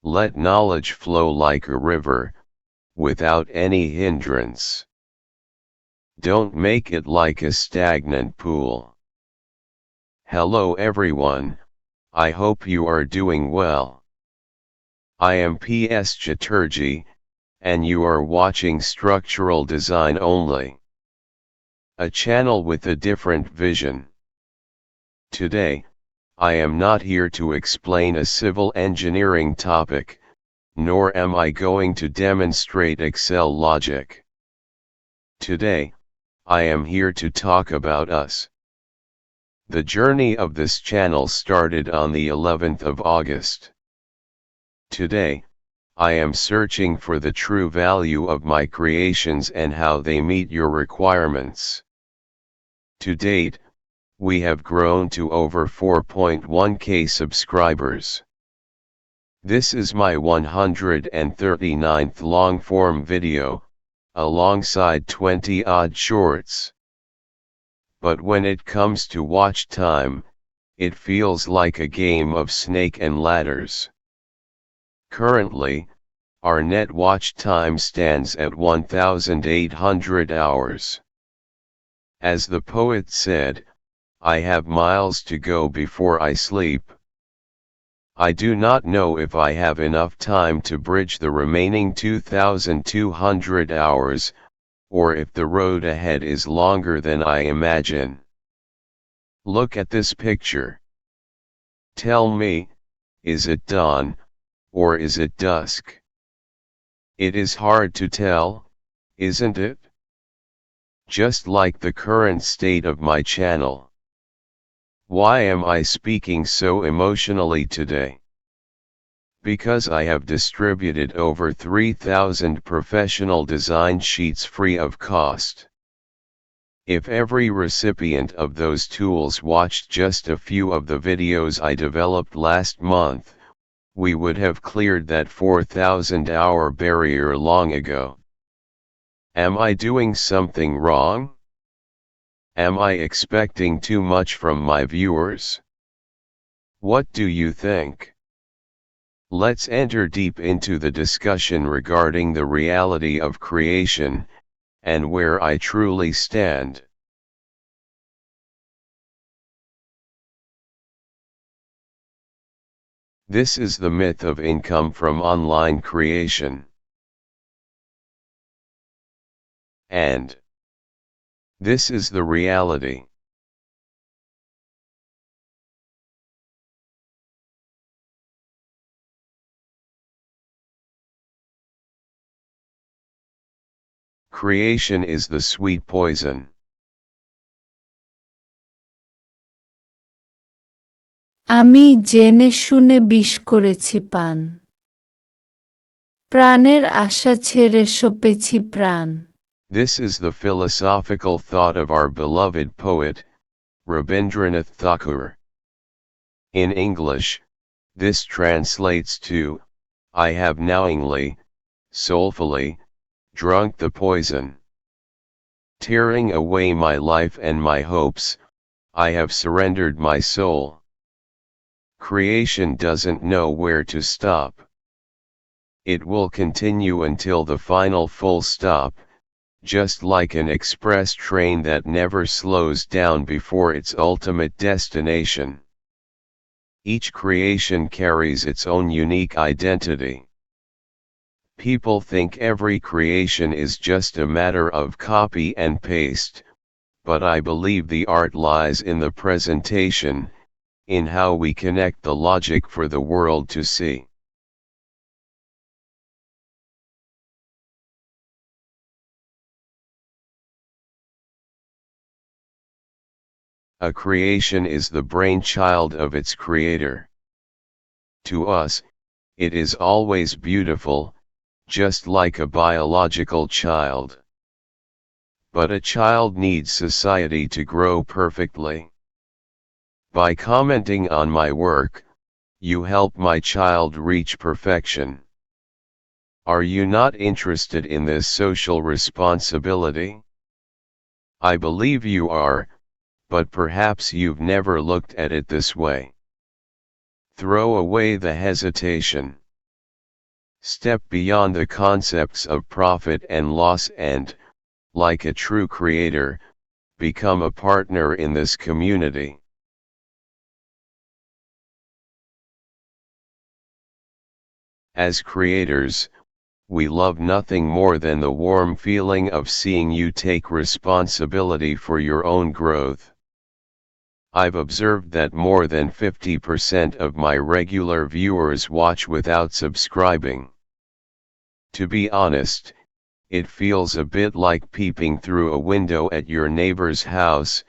Let knowledge flow like a river, without any hindrance. Don't make it like a stagnant pool. Hello everyone, I hope you are doing well. I am PS Chatterjee, and you are watching Structural Design Only, a channel with a different vision. Today, I am not here to explain a civil engineering topic, nor am I going to demonstrate Excel logic. Today, I am here to talk about us. The journey of this channel started on the 11th of August. Today, I am searching for the true value of my creations and how they meet your requirements. To date, we have grown to over 4.1k subscribers. This is my 139th long-form video, alongside 20-odd shorts. But when it comes to watch time, it feels like a game of snake and ladders. Currently, our net watch time stands at 1,800 hours. As the poet said, I have miles to go before I sleep. I do not know if I have enough time to bridge the remaining 2,200 hours, or if the road ahead is longer than I imagine. Look at this picture. Tell me, is it dawn, or is it dusk? It is hard to tell, isn't it? Just like the current state of my channel. Why am I speaking so emotionally today? Because I have distributed over 3,000 professional design sheets free of cost. If every recipient of those tools watched just a few of the videos I developed last month, we would have cleared that 4,000-hour barrier long ago. Am I doing something wrong? Am I expecting too much from my viewers? What do you think? Let's enter deep into the discussion regarding the reality of creation, and where I truly stand. This is the myth of income from online creation. And this is the reality. Creation is the sweet poison. আমি জেনে শুনে বিষ করেছি পান প্রাণের আশা ছেড়ে সপেছি প্রাণ This is the philosophical thought of our beloved poet, Rabindranath Tagore. In English, this translates to, I have knowingly, soulfully, drunk the poison. Tearing away my life and my hopes, I have surrendered my soul. Creation doesn't know where to stop. It will continue until the final full stop, just like an express train that never slows down before its ultimate destination. Each creation carries its own unique identity. People think every creation is just a matter of copy and paste, but I believe the art lies in the presentation, in how we connect the logic for the world to see. A creation is the brainchild of its creator. To us, it is always beautiful, just like a biological child. But a child needs society to grow perfectly. By commenting on my work, you help my child reach perfection. Are you not interested in this social responsibility? I believe you are, but perhaps you've never looked at it this way. Throw away the hesitation. Step beyond the concepts of profit and loss and, like a true creator, become a partner in this community. As creators, we love nothing more than the warm feeling of seeing you take responsibility for your own growth. I've observed that more than 50% of my regular viewers watch without subscribing. To be honest, it feels a bit like peeping through a window at your neighbor's house.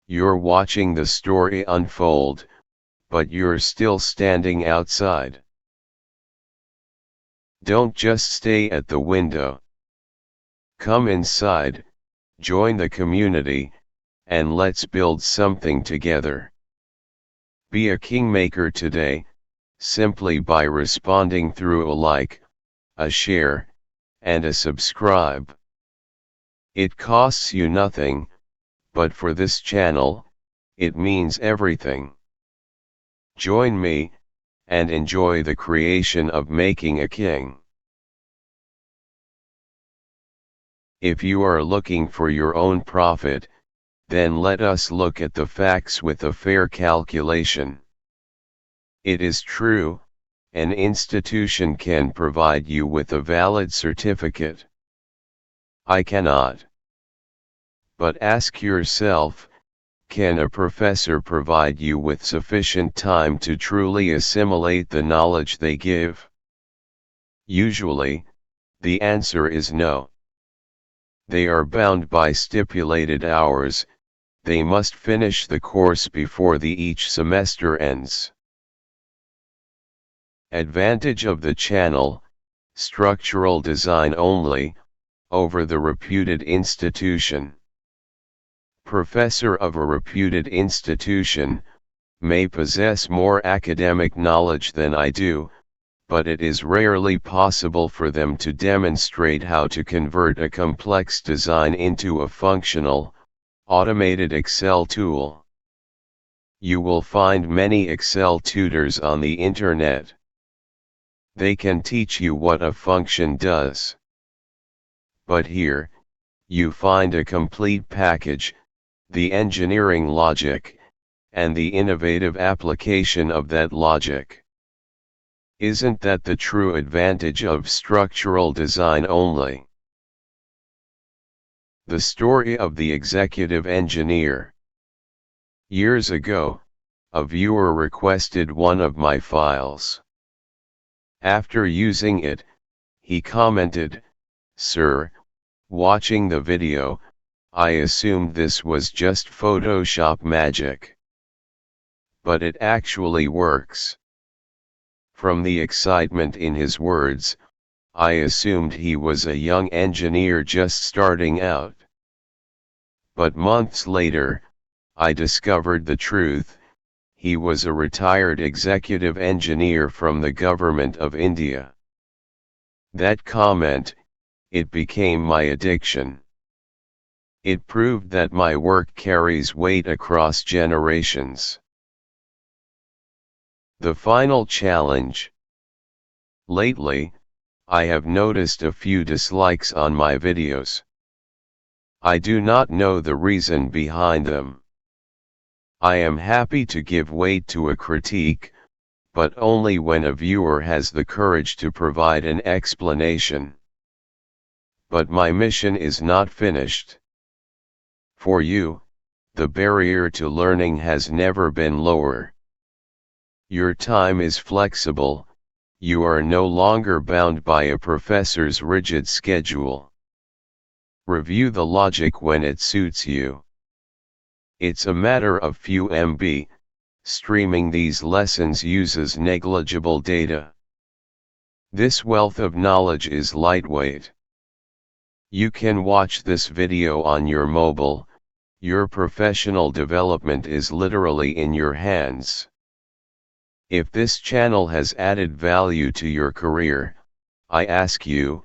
You're watching the story unfold, but you're still standing outside. Don't just stay at the window. Come inside, join the community, and let's build something together. Be a kingmaker today, simply by responding through a like, a share, and a subscribe. It costs you nothing, but for this channel, it means everything. Join me, and enjoy the creation of making a king. If you are looking for your own profit, then let us look at the facts with a fair calculation. It is true, an institution can provide you with a valid certificate. I cannot. But ask yourself, can a professor provide you with sufficient time to truly assimilate the knowledge they give? Usually, the answer is no. They are bound by stipulated hours. They must finish the course before each semester ends. Advantage of the channel: structural design only, over the reputed institution. Professor of a reputed institution may possess more academic knowledge than I do, but it is rarely possible for them to demonstrate how to convert a complex design into a functional, automated Excel tool. You will find many Excel tutors on the internet. They can teach you what a function does. But here, you find a complete package, the engineering logic, and the innovative application of that logic. Isn't that the true advantage of structural design only? The story of the executive engineer. Years ago, a viewer requested one of my files. After using it, he commented, "Sir, watching the video, I assumed this was just Photoshop magic. But it actually works." From the excitement in his words, I assumed he was a young engineer just starting out. But months later, I discovered the truth: he was a retired executive engineer from the government of India. That comment, it became my addiction. It proved that my work carries weight across generations. The final challenge. Lately, I have noticed a few dislikes on my videos. I do not know the reason behind them. I am happy to give weight to a critique, but only when a viewer has the courage to provide an explanation. But my mission is not finished. For you, the barrier to learning has never been lower. Your time is flexible, you are no longer bound by a professor's rigid schedule. Review the logic when it suits you. It's a matter of few MB. Streaming these lessons uses negligible data. This wealth of knowledge is lightweight. You can watch this video on your mobile. Your professional development is literally in your hands. If this channel has added value to your career, I ask you,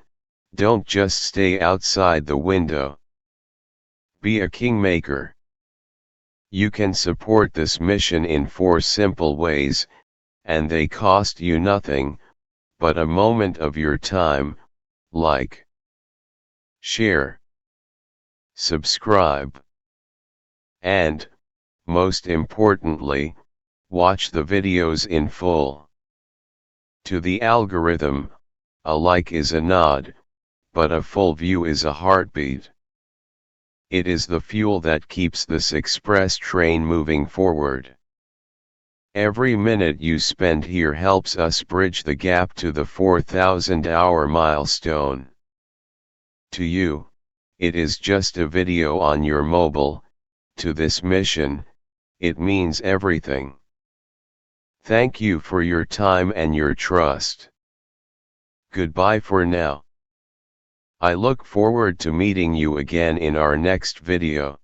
don't just stay outside the window. Be a kingmaker. You can support this mission in 4 simple ways, and they cost you nothing, but a moment of your time. Like, share, subscribe, and, most importantly, watch the videos in full. To the algorithm, a like is a nod, but a full view is a heartbeat. It is the fuel that keeps this express train moving forward. Every minute you spend here helps us bridge the gap to the 4,000-hour milestone. To you, it is just a video on your mobile. To this mission, it means everything. Thank you for your time and your trust. Goodbye for now. I look forward to meeting you again in our next video.